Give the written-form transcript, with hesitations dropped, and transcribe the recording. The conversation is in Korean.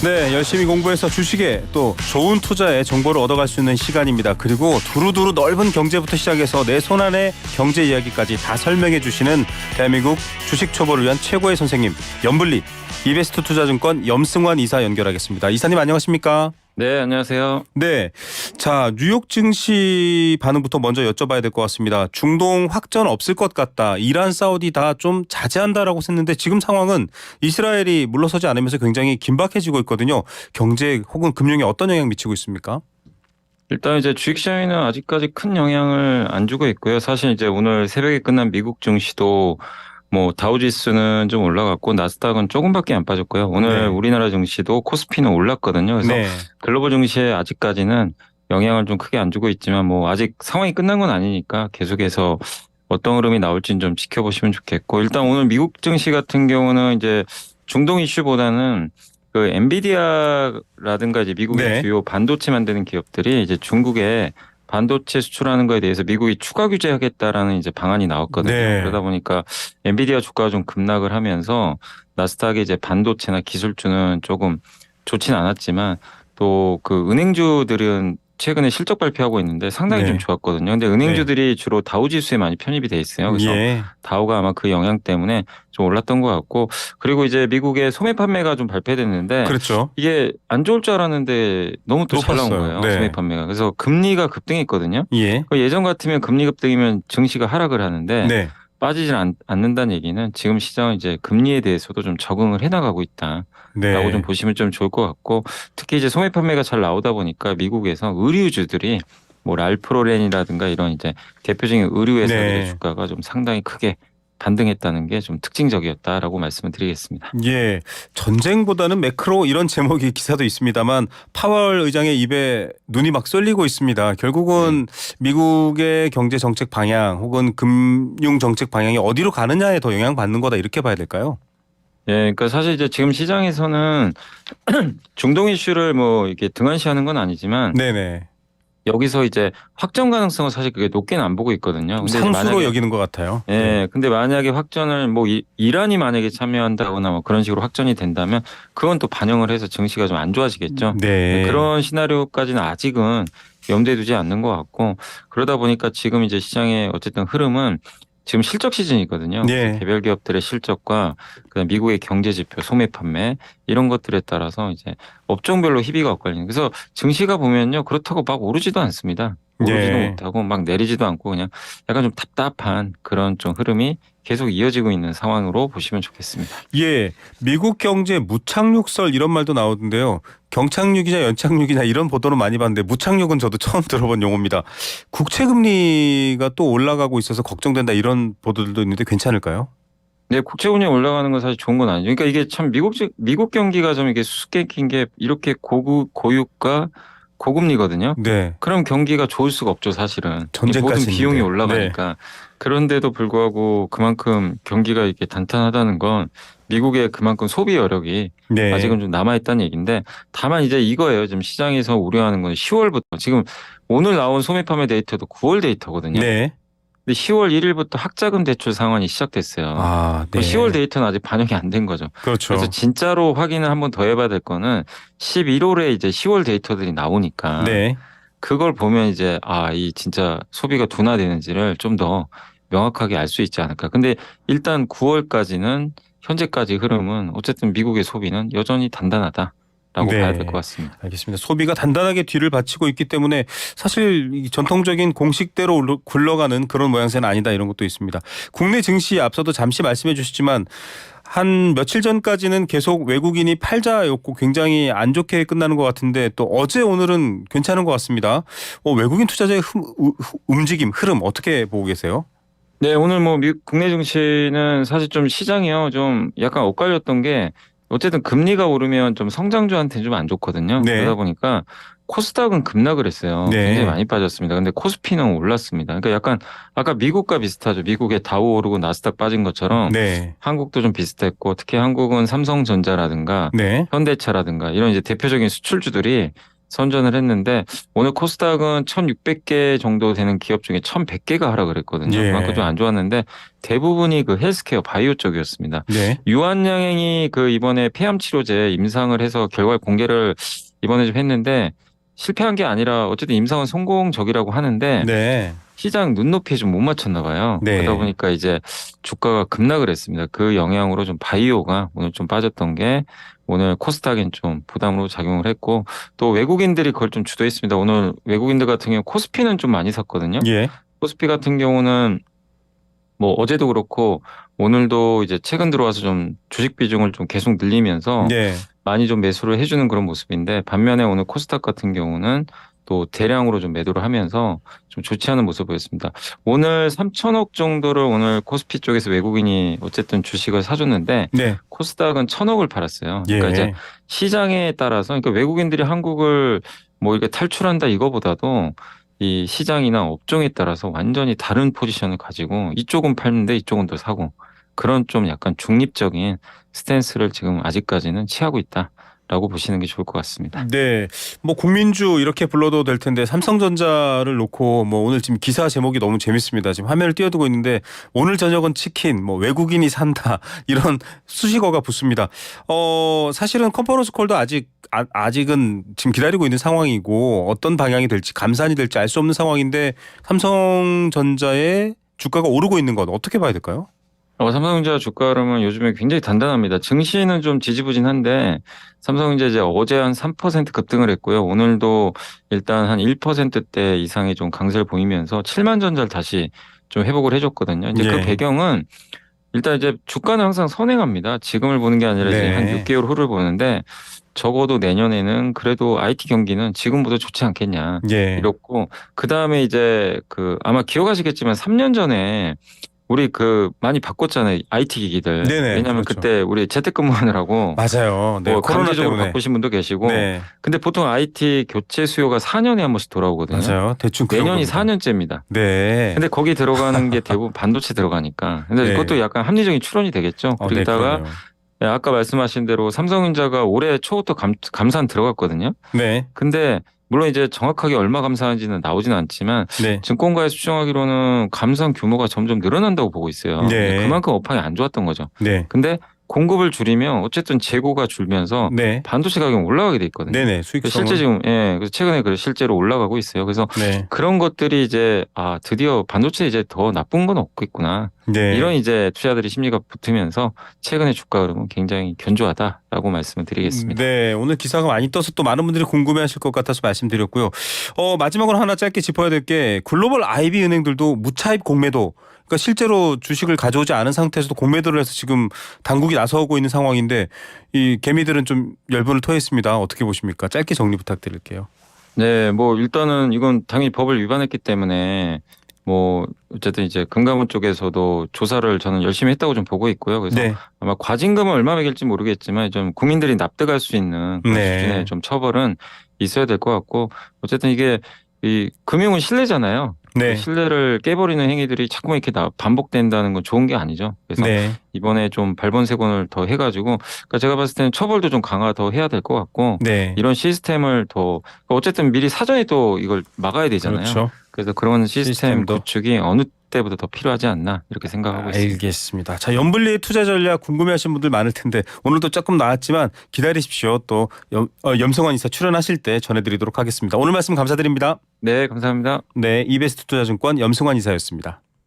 네, 열심히 공부해서 주식에 또 좋은 투자의 정보를 얻어갈 수 있는 시간입니다. 그리고 두루두루 넓은 경제부터 시작해서 내 손안의 경제 이야기까지 다 설명해 주시는 대한민국 주식 초보를 위한 최고의 선생님, 염블리 이베스트 투자증권 염승환 이사 연결하겠습니다. 이사님 안녕하십니까? 네, 안녕하세요. 네, 자 뉴욕 증시 반응부터 먼저 여쭤봐야 될 것 같습니다. 중동 확전 없을 것 같다. 이란, 사우디 다 좀 자제한다라고 했는데 지금 상황은 이스라엘이 물러서지 않으면서 굉장히 긴박해지고 있거든요. 경제 혹은 금융에 어떤 영향 미치고 있습니까? 일단 이제 주식시장에는 아직까지 큰 영향을 안 주고 있고요. 사실 이제 오늘 새벽에 끝난 미국 증시도 뭐 다우지수는 좀 올라갔고 나스닥은 조금밖에 안 빠졌고요. 오늘 네. 우리나라 증시도 코스피는 올랐거든요. 그래서 네. 글로벌 증시에 아직까지는 영향을 좀 크게 안 주고 있지만 뭐 아직 상황이 끝난 건 아니니까 계속해서 어떤 흐름이 나올지는 좀 지켜보시면 좋겠고, 일단 오늘 미국 증시 같은 경우는 이제 중동 이슈보다는 그 엔비디아라든가 이제 미국의 네. 주요 반도체 만드는 기업들이 이제 중국에 반도체 수출하는 거에 대해서 미국이 추가 규제하겠다라는 이제 방안이 나왔거든요. 네. 그러다 보니까 엔비디아 주가가 좀 급락을 하면서 나스닥의 이제 반도체나 기술주는 조금 좋진 않았지만 또 그 은행주들은 최근에 실적 발표하고 있는데 상당히 네. 좀 좋았거든요. 근데 은행주들이 주로 다우 지수에 많이 편입이 돼 있어요. 그래서 예. 다우가 아마 그 영향 때문에 좀 올랐던 것 같고, 그리고 이제 미국의 소매 판매가 좀 발표됐는데 그렇죠. 이게 안 좋을 줄 알았는데 너무 또 잘 나온 높았어요. 거예요. 네. 소매 판매가. 그래서 금리가 급등했거든요. 예. 예전 같으면 금리 급등이면 증시가 하락을 하는데 네. 빠지질 않는다는 얘기는 지금 시장은 이제 금리에 대해서도 좀 적응을 해나가고 있다. 라고 좀 네. 보시면 좀 좋을 것 같고, 특히 이제 소매 판매가 잘 나오다 보니까 미국에서 의류주들이 뭐 랄프로렌이라든가 이런 이제 대표적인 의류 회사들의 네. 주가가 좀 상당히 크게 반등했다는 게 좀 특징적이었다라고 말씀을 드리겠습니다. 예. 전쟁보다는 매크로 이런 제목의 기사도 있습니다만 파월 의장의 입에 눈이 막 쏠리고 있습니다. 결국은 미국의 경제 정책 방향 혹은 금융 정책 방향이 어디로 가느냐에 더 영향받는 거다 이렇게 봐야 될까요? 예, 그러니까 사실 이제 지금 시장에서는 중동 이슈를 뭐 이렇게 등한시하는 건 아니지만 네네. 여기서 이제 확정 가능성은 사실 그게 높게는 안 보고 있거든요. 좀 근데 상수로 만약에 여기는 것 같아요. 예, 근데 만약에 확전을 뭐 이란이 만약에 참여한다거나 뭐 그런 식으로 확전이 된다면 그건 또 반영을 해서 증시가 좀 안 좋아지겠죠. 네. 그런 시나리오까지는 아직은 염두에 두지 않는 것 같고, 그러다 보니까 지금 이제 시장의 어쨌든 흐름은 지금 실적 시즌이거든요. 네. 그래서 개별 기업들의 실적과 그다음 미국의 경제 지표, 소매 판매 이런 것들에 따라서 이제 업종별로 희비가 엇갈리는. 그래서 증시가 보면요, 그렇다고 막 오르지도 않습니다. 오르지도 네. 못하고 막 내리지도 않고 그냥 약간 좀 답답한 그런 좀 흐름이 계속 이어지고 있는 상황으로 보시면 좋겠습니다. 예, 미국 경제 무착륙설 이런 말도 나오던데요. 경착륙이냐 연착륙이냐 이런 보도는 많이 봤는데 무착륙은 저도 처음 들어본 용어입니다. 국채 금리가 또 올라가고 있어서 걱정된다 이런 보도들도 있는데 괜찮을까요? 네, 국채 운용 올라가는 건 사실 좋은 건 아니죠. 그러니까 이게 참 미국 경기가 좀 이게 수수께끼인 게 이렇게 고유가 고금리거든요. 네. 그럼 경기가 좋을 수가 없죠, 사실은. 전쟁까지 모든 비용이 있는데. 올라가니까. 그런데도 불구하고 그만큼 경기가 이렇게 단단하다는 건 미국의 그만큼 소비 여력이 네. 아직은 좀 남아있다는 얘기인데, 다만 이제 이거예요. 지금 시장에서 우려하는 건 10월부터, 지금 오늘 나온 소매 판매 데이터도 9월 데이터거든요. 네. 근데 10월 1일부터 학자금 대출 상환이 시작됐어요. 아, 네. 그럼 10월 데이터는 아직 반영이 안 된 거죠. 그렇죠. 그래서 진짜로 확인을 한번 더 해봐야 될 거는 11월에 이제 10월 데이터들이 나오니까 네. 그걸 보면 이제 이 진짜 소비가 둔화되는지를 좀 더 명확하게 알 수 있지 않을까. 근데 일단 9월까지는 현재까지 흐름은 어쨌든 미국의 소비는 여전히 단단하다라고 네. 봐야 될 것 같습니다. 알겠습니다. 소비가 단단하게 뒤를 바치고 있기 때문에 사실 이 전통적인 공식대로 굴러가는 그런 모양새는 아니다 이런 것도 있습니다. 국내 증시 앞서도 잠시 말씀해 주셨지만 한 며칠 전까지는 계속 외국인이 팔자였고 굉장히 안 좋게 끝나는 것 같은데 또 어제 오늘은 괜찮은 것 같습니다. 외국인 투자자의 움직임, 흐름 어떻게 보고 계세요? 네, 오늘 뭐 국내 증시는 사실 좀 시장이요, 좀 약간 엇갈렸던 게 어쨌든 금리가 오르면 좀 성장주한테는 좀 안 좋거든요. 네. 그러다 보니까 코스닥은 급락을 했어요. 네. 굉장히 많이 빠졌습니다. 근데 코스피는 올랐습니다. 그러니까 약간 아까 미국과 비슷하죠. 미국의 다우 오르고 나스닥 빠진 것처럼 네. 한국도 좀 비슷했고, 특히 한국은 삼성전자라든가 네. 현대차라든가 이런 이제 대표적인 수출주들이 선전을 했는데 오늘 코스닥은 1,600개 정도 되는 기업 중에 1,100개가 하락을 했거든요. 예. 그만큼 좀 안 좋았는데 대부분이 그 헬스케어 바이오 쪽이었습니다. 네. 유한양행이 그 이번에 폐암 치료제 임상을 해서 결과 공개를 이번에 좀 했는데 실패한 게 아니라 어쨌든 임상은 성공적이라고 하는데 네. 시장 눈높이에 좀 못 맞췄나 봐요. 네. 그러다 보니까 이제 주가가 급락을 했습니다. 그 영향으로 좀 바이오가 오늘 좀 빠졌던 게 오늘 코스닥엔 좀 부담으로 작용을 했고 또 외국인들이 그걸 좀 주도했습니다. 오늘 외국인들 같은 경우 코스피는 좀 많이 샀거든요. 예. 코스피 같은 경우는 뭐 어제도 그렇고 오늘도 이제 최근 들어와서 좀 주식 비중을 좀 계속 늘리면서 네. 많이 좀 매수를 해주는 그런 모습인데 반면에 오늘 코스닥 같은 경우는 또 대량으로 좀 매도를 하면서 좀 좋지 않은 모습을 보였습니다. 오늘 3천억 정도를 오늘 코스피 쪽에서 외국인이 어쨌든 주식을 사줬는데 네. 코스닥은 1,000억을 팔았어요. 예. 그러니까 이제 시장에 따라서 그러니까 외국인들이 한국을 뭐 이렇게 탈출한다 이거보다도 이 시장이나 업종에 따라서 완전히 다른 포지션을 가지고 이쪽은 팔는데 이쪽은 더 사고 그런 좀 약간 중립적인 스탠스를 지금 아직까지는 취하고 있다라고 보시는 게 좋을 것 같습니다. 네, 뭐 국민주 이렇게 불러도 될 텐데 삼성전자를 놓고 뭐 오늘 지금 기사 제목이 너무 재밌습니다. 지금 화면을 띄워두고 있는데 오늘 저녁은 치킨, 뭐 외국인이 산다 이런 수식어가 붙습니다. 사실은 컨퍼런스 콜도 아직은 지금 기다리고 있는 상황이고 어떤 방향이 될지 감산이 될지 알 수 없는 상황인데 삼성전자의 주가가 오르고 있는 건 어떻게 봐야 될까요? 삼성전자 주가 흐름은 요즘에 굉장히 단단합니다. 증시는 좀 지지부진한데 삼성전자 이제 어제 한 3% 급등을 했고요. 오늘도 일단 한 1%대 이상의 좀 강세를 보이면서 7만 전자를 다시 좀 회복을 해줬거든요. 이제 그 예. 배경은 일단 이제 주가는 항상 선행합니다. 지금을 보는 게 아니라 이제 네. 한 6개월 후를 보는데 적어도 내년에는 그래도 IT 경기는 지금보다 좋지 않겠냐. 예. 이렇고 그 다음에 이제 그 아마 기억하시겠지만 3년 전에 우리 그 많이 바꿨잖아요. IT 기기들. 네네, 왜냐하면 그렇죠. 그때 우리 재택근무하느라고 맞아요. 네, 뭐 코로나 강제적으로 때문에. 바꾸신 분도 계시고. 네, 근데 보통 IT 교체 수요가 4년에 한 번씩 돌아오거든요. 맞아요. 대충 그런 내년이 겁니다. 4년째입니다. 네. 근데 거기 들어가는 게 대부분 반도체 들어가니까. 근데 네. 그것도 약간 합리적인 추론이 되겠죠. 네, 그러다가 그러네요. 아까 말씀하신 대로 삼성전자가 올해 초부터 감산 들어갔거든요. 네, 근데 물론 이제 정확하게 얼마 감사한지는 나오지는 않지만 네, 증권가에서 추정하기로는 감산 규모가 점점 늘어난다고 보고 있어요. 네. 그만큼 업황이 안 좋았던 거죠. 네, 근데 공급을 줄이면 어쨌든 재고가 줄면서 네, 반도체 가격이 올라가게 돼 있거든요. 네네. 그래서 수익성은. 실제 지금 그래서 최근에 실제로 올라가고 있어요. 그래서 네, 그런 것들이 이제 드디어 반도체 이제 더 나쁜 건 없겠구나. 네. 이런 이제 투자들이 심리가 붙으면서 최근의 주가 흐름은 굉장히 견조하다라고 말씀을 드리겠습니다. 네, 오늘 기사가 많이 떠서 또 많은 분들이 궁금해하실 것 같아서 말씀드렸고요. 마지막으로 하나 짧게 짚어야 될 게 글로벌 IB 은행들도 무차입 공매도. 그러니까 실제로 주식을 가져오지 않은 상태에서도 공매도를 해서 지금 당국이 나서고 있는 상황인데 이 개미들은 좀 열분을 토했습니다. 어떻게 보십니까? 짧게 정리 부탁드릴게요. 네, 뭐 일단은 이건 당연히 법을 위반했기 때문에 뭐 어쨌든 이제 금감원 쪽에서도 조사를 저는 열심히 했다고 좀 보고 있고요. 그래서 네, 아마 과징금은 얼마 매길지 모르겠지만 좀 국민들이 납득할 수 있는 그런 네. 수준의 좀 처벌은 있어야 될 것 같고 어쨌든 이게 이 금융은 신뢰잖아요. 네, 그 신뢰를 깨버리는 행위들이 자꾸만 이렇게 그러니까 건 좋은 게 아니죠. 그래서 네, 이번에 좀 발본색원을 더 해가지고 그러니까 제가 봤을 때는 처벌도 좀 강화 더 해야 될 것 같고 네. 이런 시스템을 더 어쨌든 미리 사전에 또 이걸 막아야 되잖아요. 그렇죠. 그래서 그런 시스템 시스템도. 구축이 어느 때보다 더 필요하지 않나 이렇게 생각하고 있습니다. 알겠습니다. 자, 연블리의 투자 전략 궁금해하시는 분들 많을 텐데 오늘도 조금 나왔지만 기다리십시오. 또 염성환 이사 출연하실 때 전해드리도록 하겠습니다. 오늘 말씀 감사드립니다. 네, 감사합니다. 네, 이베스트 투자증권 염승환 이사였습니다.